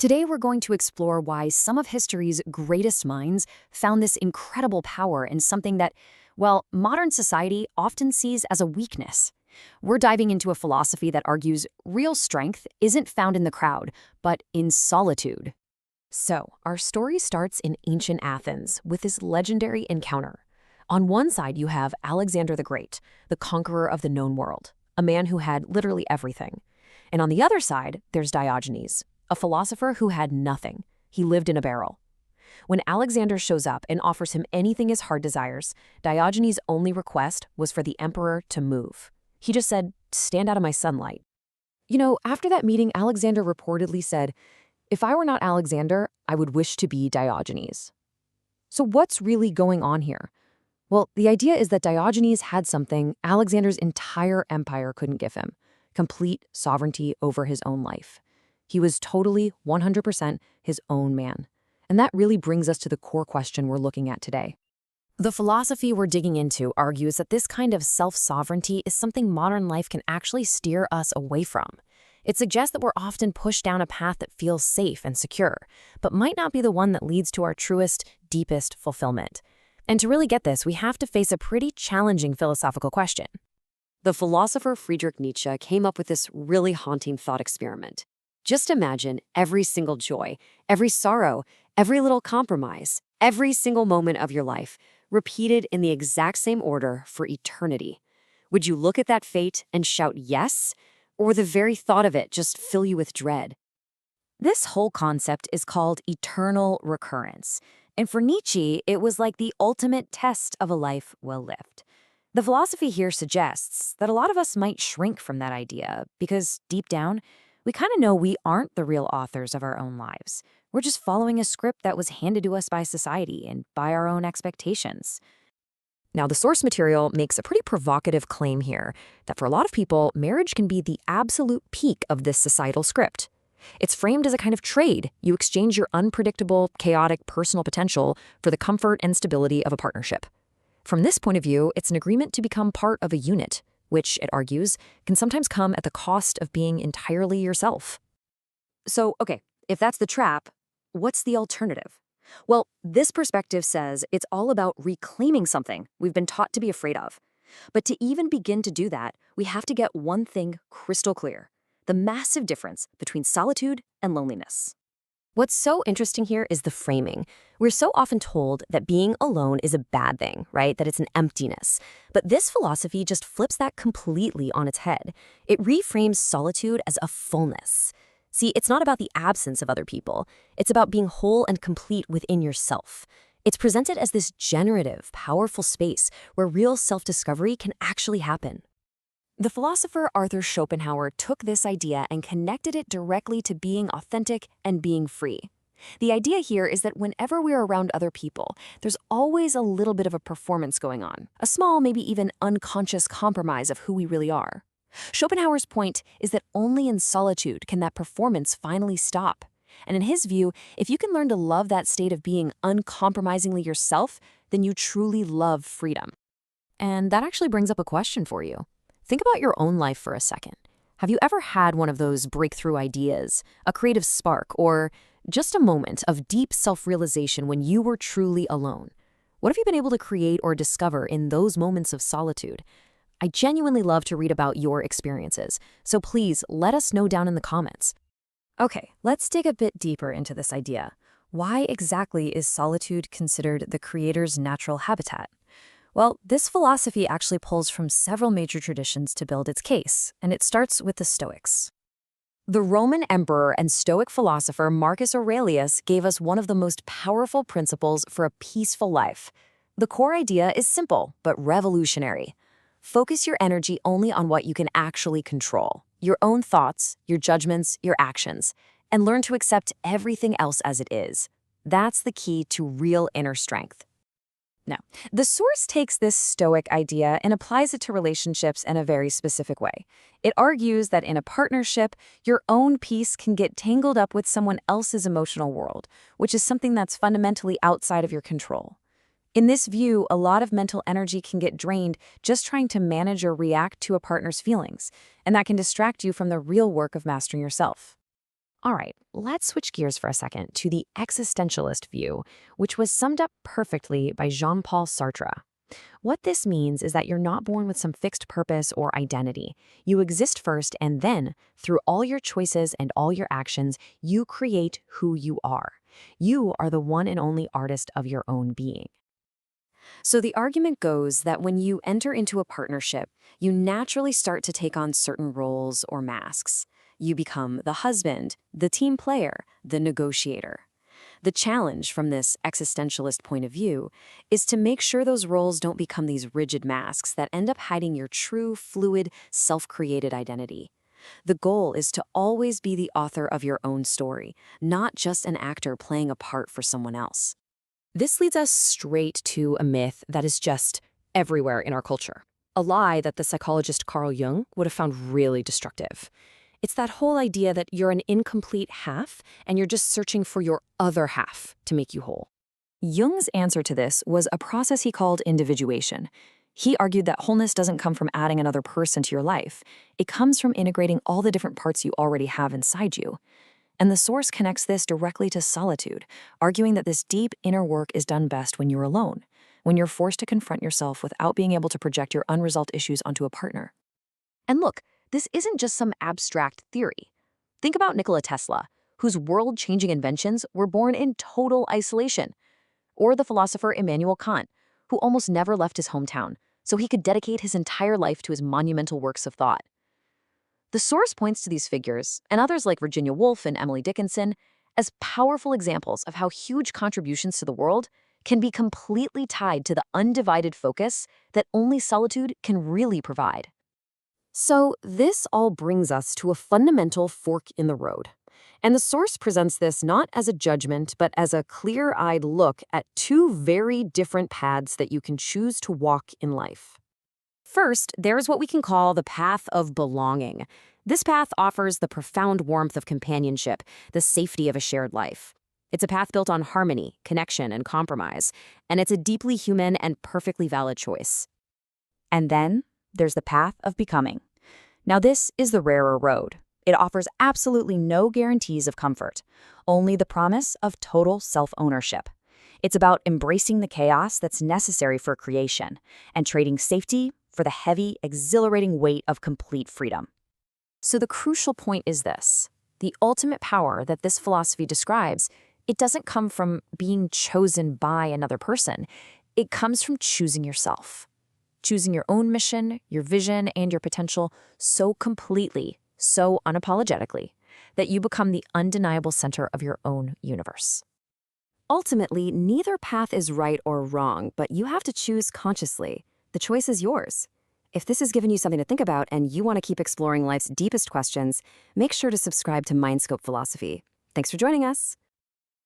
Today, we're going to explore why some of history's greatest minds found this incredible power in something that, well, modern society often sees as a weakness. We're diving into a philosophy that argues real strength isn't found in the crowd, but in solitude. So, our story starts in ancient Athens with this legendary encounter. On one side, you have Alexander the Great, the conqueror of the known world, a man who had literally everything. And on the other side, there's Diogenes, a philosopher who had nothing. He lived in a barrel. When Alexander shows up and offers him anything his heart desires, Diogenes' only request was for the emperor to move. He just said, "Stand out of my sunlight." After that meeting, Alexander reportedly said, "If I were not Alexander, I would wish to be Diogenes." So what's really going on here? Well, the idea is that Diogenes had something Alexander's entire empire couldn't give him: complete sovereignty over his own life. He was totally 100% his own man. And that really brings us to the core question we're looking at today. The philosophy we're digging into argues that this kind of self-sovereignty is something modern life can actually steer us away from. It suggests that we're often pushed down a path that feels safe and secure, but might not be the one that leads to our truest, deepest fulfillment. And to really get this, we have to face a pretty challenging philosophical question. The philosopher Friedrich Nietzsche came up with this really haunting thought experiment. Just imagine every single joy, every sorrow, every little compromise, every single moment of your life repeated in the exact same order for eternity. Would you look at that fate and shout yes, or the very thought of it just fill you with dread? This whole concept is called eternal recurrence. And for Nietzsche, it was like the ultimate test of a life well lived. The philosophy here suggests that a lot of us might shrink from that idea because deep down, we kind of know we aren't the real authors of our own lives. We're just following a script that was handed to us by society and by our own expectations. Now, the source material makes a pretty provocative claim here that for a lot of people, marriage can be the absolute peak of this societal script. It's framed as a kind of trade. You exchange your unpredictable, chaotic personal potential for the comfort and stability of a partnership. From this point of view, it's an agreement to become part of a unit, which, it argues, can sometimes come at the cost of being entirely yourself. So, okay, if that's the trap, what's the alternative? Well, this perspective says it's all about reclaiming something we've been taught to be afraid of. But to even begin to do that, we have to get one thing crystal clear: the massive difference between solitude and loneliness. What's so interesting here is the framing. We're so often told that being alone is a bad thing, right? That it's an emptiness. But this philosophy just flips that completely on its head. It reframes solitude as a fullness. See, it's not about the absence of other people. It's about being whole and complete within yourself. It's presented as this generative, powerful space where real self-discovery can actually happen. The philosopher Arthur Schopenhauer took this idea and connected it directly to being authentic and being free. The idea here is that whenever we're around other people, there's always a little bit of a performance going on, a small, maybe even unconscious compromise of who we really are. Schopenhauer's point is that only in solitude can that performance finally stop. And in his view, if you can learn to love that state of being uncompromisingly yourself, then you truly love freedom. And that actually brings up a question for you. Think about your own life for a second. Have you ever had one of those breakthrough ideas, a creative spark, or just a moment of deep self-realization when you were truly alone? What have you been able to create or discover in those moments of solitude? I genuinely love to read about your experiences, so please let us know down in the comments. Okay, let's dig a bit deeper into this idea. Why exactly is solitude considered the creator's natural habitat? Well, this philosophy actually pulls from several major traditions to build its case, and it starts with the Stoics. The Roman emperor and Stoic philosopher Marcus Aurelius gave us one of the most powerful principles for a peaceful life. The core idea is simple, but revolutionary. Focus your energy only on what you can actually control: your own thoughts, your judgments, your actions, and learn to accept everything else as it is. That's the key to real inner strength. Now, the source takes this Stoic idea and applies it to relationships in a very specific way. It argues that in a partnership, your own peace can get tangled up with someone else's emotional world, which is something that's fundamentally outside of your control. In this view, a lot of mental energy can get drained just trying to manage or react to a partner's feelings, and that can distract you from the real work of mastering yourself. All right, let's switch gears for a second to the existentialist view, which was summed up perfectly by Jean-Paul Sartre. What this means is that you're not born with some fixed purpose or identity. You exist first, and then, through all your choices and all your actions, you create who you are. You are the one and only artist of your own being. So the argument goes that when you enter into a partnership, you naturally start to take on certain roles or masks. You become the husband, the team player, the negotiator. The challenge from this existentialist point of view is to make sure those roles don't become these rigid masks that end up hiding your true, fluid, self-created identity. The goal is to always be the author of your own story, not just an actor playing a part for someone else. This leads us straight to a myth that is just everywhere in our culture. A lie that the psychologist Carl Jung would have found really destructive. It's that whole idea that you're an incomplete half and you're just searching for your other half to make you whole. Jung's answer to this was a process he called individuation. He argued that wholeness doesn't come from adding another person to your life. It comes from integrating all the different parts you already have inside you. And the source connects this directly to solitude, arguing that this deep inner work is done best when you're alone, when you're forced to confront yourself without being able to project your unresolved issues onto a partner. And look, this isn't just some abstract theory. Think about Nikola Tesla, whose world-changing inventions were born in total isolation. Or the philosopher Immanuel Kant, who almost never left his hometown, so he could dedicate his entire life to his monumental works of thought. The source points to these figures, and others like Virginia Woolf and Emily Dickinson, as powerful examples of how huge contributions to the world can be completely tied to the undivided focus that only solitude can really provide. So this all brings us to a fundamental fork in the road. And the source presents this not as a judgment, but as a clear-eyed look at two very different paths that you can choose to walk in life. First, there's what we can call the path of belonging. This path offers the profound warmth of companionship, the safety of a shared life. It's a path built on harmony, connection, and compromise, and it's a deeply human and perfectly valid choice. And then there's the path of becoming. Now this is the rarer road. It offers absolutely no guarantees of comfort, only the promise of total self-ownership. It's about embracing the chaos that's necessary for creation and trading safety for the heavy, exhilarating weight of complete freedom. So the crucial point is this. The ultimate power that this philosophy describes, it doesn't come from being chosen by another person. It comes from choosing yourself. Choosing your own mission, your vision, and your potential so completely, so unapologetically, that you become the undeniable center of your own universe. Ultimately, neither path is right or wrong, but you have to choose consciously. The choice is yours. If this has given you something to think about and you want to keep exploring life's deepest questions, make sure to subscribe to Mindscope Philosophy. Thanks for joining us.